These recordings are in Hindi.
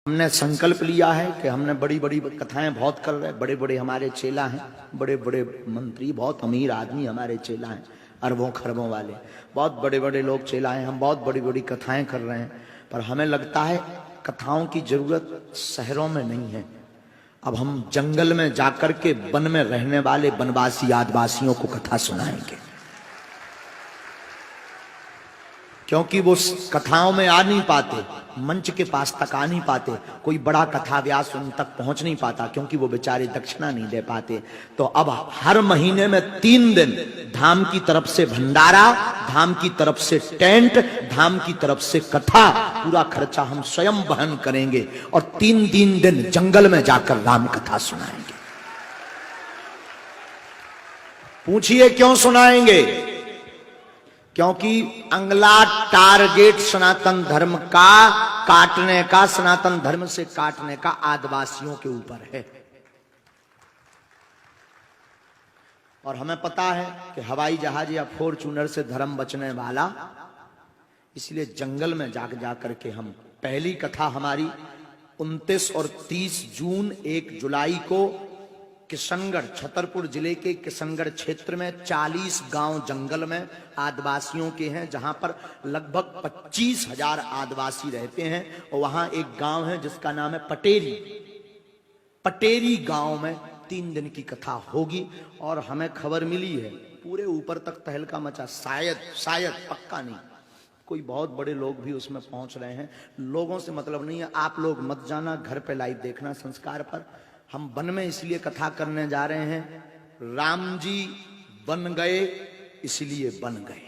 हमने संकल्प लिया है कि हमने बड़ी बड़ी कथाएं बहुत कर रहे हैं। बड़े बड़े हमारे चेला हैं, बड़े बड़े मंत्री, बहुत अमीर आदमी हमारे चेला हैं, अरबों खरबों वाले, बहुत बड़े बड़े लोग चेला हैं। हम बहुत बड़ी बड़ी कथाएं कर रहे हैं, पर हमें लगता है कथाओं की जरूरत शहरों में नहीं है। अब हम जंगल में जाकर के वन में रहने वाले वनवासी आदिवासियों को कथा सुनाएंगे, क्योंकि वो कथाओं में आ नहीं पाते, मंच के पास तक आ नहीं पाते, कोई बड़ा कथा व्यास उन तक पहुंच नहीं पाता, क्योंकि वो बेचारे दक्षिणा नहीं दे पाते। तो अब हर महीने में 3 दिन धाम की तरफ से भंडारा, धाम की तरफ से टेंट, धाम की तरफ से कथा, पूरा खर्चा हम स्वयं वहन करेंगे और 3 दिन जंगल में जाकर राम कथा सुनाएंगे। पूछिए क्यों सुनाएंगे? क्योंकि अगला टारगेट सनातन धर्म का काटने का, सनातन धर्म से काटने का आदिवासियों के ऊपर है। और हमें पता है कि हवाई जहाज या फॉर्च्यूनर से धर्म बचने वाला, इसलिए जंगल में जाकर के हम पहली कथा हमारी 29 और 30 जून 1 जुलाई को किशनगढ़, छतरपुर जिले के किशनगढ़ क्षेत्र में 40 गांव जंगल में आदिवासियों के हैं, जहां पर लगभग 25,000 आदिवासी रहते हैं। और वहां एक गांव है जिसका नाम है पटेरी। पटेरी गांव में 3 दिन की कथा होगी। और हमें खबर मिली है पूरे ऊपर तक तहलका मचा, शायद पक्का नहीं, कोई बहुत बड़े लोग भी उसमें पहुंच रहे हैं। लोगों से मतलब नहीं है, आप लोग मत जाना, घर पे लाइव देखना संस्कार पर। हम वन में इसलिए कथा करने जा रहे हैं, राम जी बन गए इसलिए बन गए।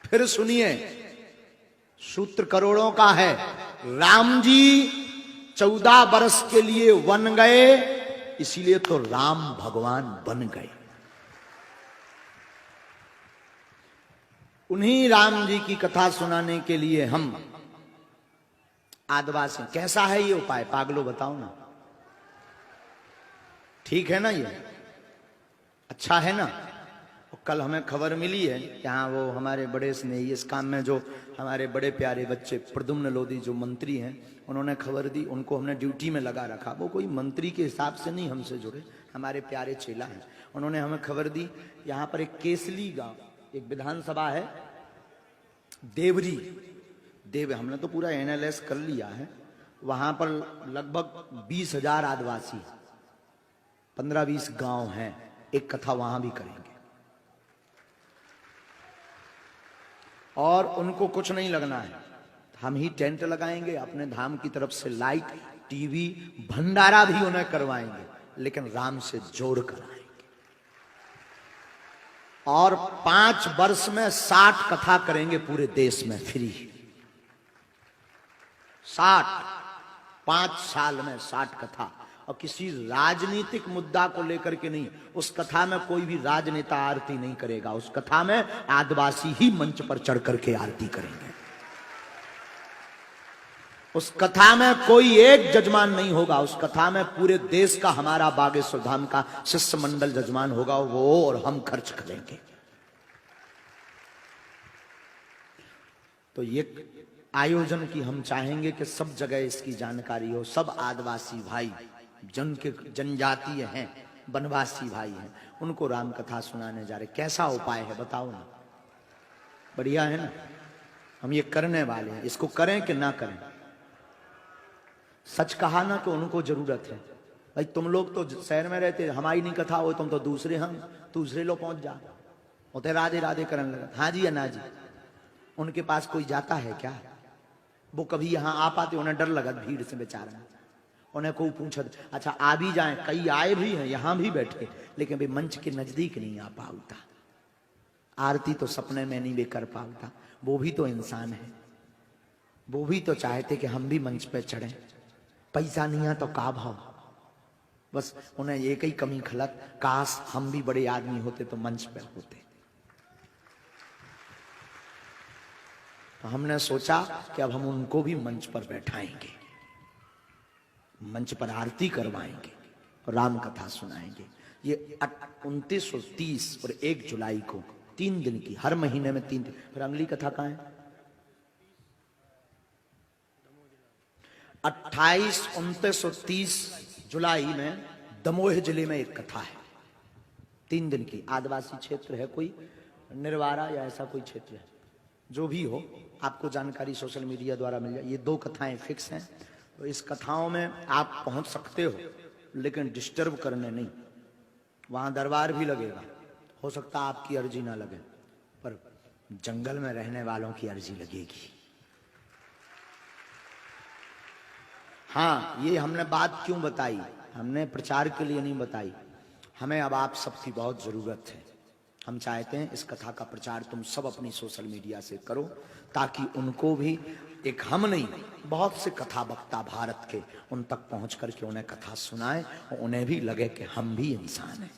फिर सुनिए, सूत्र करोड़ों का है। राम जी 14 वर्ष के लिए वन गए, इसीलिए तो राम भगवान बन गए। उन्हीं राम जी की कथा सुनाने के लिए हम आदिवासी। कैसा है ये उपाय, पागलो बताओ ना? ठीक है ना? ये अच्छा है ना? और कल हमें खबर मिली है, यहाँ वो हमारे बड़े स्नेही इस काम में जो हमारे बड़े प्यारे बच्चे प्रद्युम्न लोधी जो मंत्री हैं, उन्होंने खबर दी, उनको हमने ड्यूटी में लगा रखा। वो कोई मंत्री के हिसाब से नहीं हमसे जुड़े, हमारे प्यारे चेला हैं। उन्होंने हमें खबर दी, यहाँ पर एक केसली गांव, एक विधानसभा है देवरी, हमने तो पूरा एनालाइज कर लिया है। वहां पर लगभग 20,000 आदिवासी, 15-20 गांव हैं। एक कथा वहां भी करेंगे और उनको कुछ नहीं लगना है, हम ही टेंट लगाएंगे, अपने धाम की तरफ से लाइट, टीवी, भंडारा भी उन्हें करवाएंगे, लेकिन राम से जोड़ कराएंगे। और 5 वर्ष में 60 कथा करेंगे पूरे देश में फ्री। 5 साल में 60 कथा। और किसी राजनीतिक मुद्दा को लेकर के नहीं, उस कथा में कोई भी राजनेता आरती नहीं करेगा, उस कथा में आदिवासी ही मंच पर चढ़ करके आरती करेंगे। उस कथा में कोई एक जजमान नहीं होगा, उस कथा में पूरे देश का, हमारा बागेश्वर धाम का शिष्य मंडल जजमान होगा, वो और हम खर्च करेंगे। तो ये आयोजन की हम चाहेंगे कि सब जगह इसकी जानकारी हो। सब आदिवासी भाई, जनजातीय हैं, वनवासी भाई हैं, उनको राम कथा सुनाने जा रहे। कैसा उपाय है बताओ ना? बढ़िया है ना? हम ये करने वाले हैं, इसको करें कि ना करें? सच कहा ना कि उनको जरूरत है। भाई तुम लोग तो शहर में रहते, हमारी नहीं कथा हो, तुम तो दूसरे लोग पहुंच जा, होते राधे राधे करने लगा। हाँ जी या ना जी? उनके पास कोई जाता है क्या? वो कभी यहां आ पाते? उन्हें डर लगा भीड़ से बेचारा, उन्हें कोई पूछा। अच्छा आ भी जाए, कई आए भी हैं, यहां भी बैठे, लेकिन वे मंच के नजदीक नहीं आ पाता। आरती तो सपने में नहीं वे कर पाता। वो भी तो इंसान है, वो भी तो चाहते कि हम भी मंच पे चढ़े। पैसा नहीं है तो का भाव, बस उन्हें एक ही कमी खलत, काश हम भी बड़े आदमी होते तो मंच पे होते। तो हमने सोचा कि अब हम उनको भी मंच पर बैठाएंगे, मंच पर आरती करवाएंगे और राम कथा सुनाएंगे। ये 29 और 30 और 1 जुलाई को 3 दिन की, हर महीने में 3 दिन। फिर अगली कथा कहाँ है? 28, 29 और 30 जुलाई में दमोह जिले में एक कथा है, 3 दिन की। आदिवासी क्षेत्र है कोई, निर्वारा या ऐसा कोई क्षेत्र है, जो भी हो, आपको जानकारी सोशल मीडिया द्वारा मिल जाए। ये 2 कथाएं फिक्स हैं, तो इस कथाओं में आप पहुंच सकते हो, लेकिन डिस्टर्ब करने नहीं। वहां दरबार भी लगेगा, हो सकता है आपकी अर्जी ना लगे, पर जंगल में रहने वालों की अर्जी लगेगी। हाँ, ये हमने बात क्यों बताई? हमने प्रचार के लिए नहीं बताई, हमें अब आप सबकी बहुत जरूरत है। हम चाहते हैं इस कथा का प्रचार तुम सब अपनी सोशल मीडिया से करो, ताकि उनको भी, एक हम नहीं, बहुत से कथा वक्ता भारत के, उन तक पहुंच करके उन्हें कथा सुनाएं और उन्हें भी लगे कि हम भी इंसान हैं।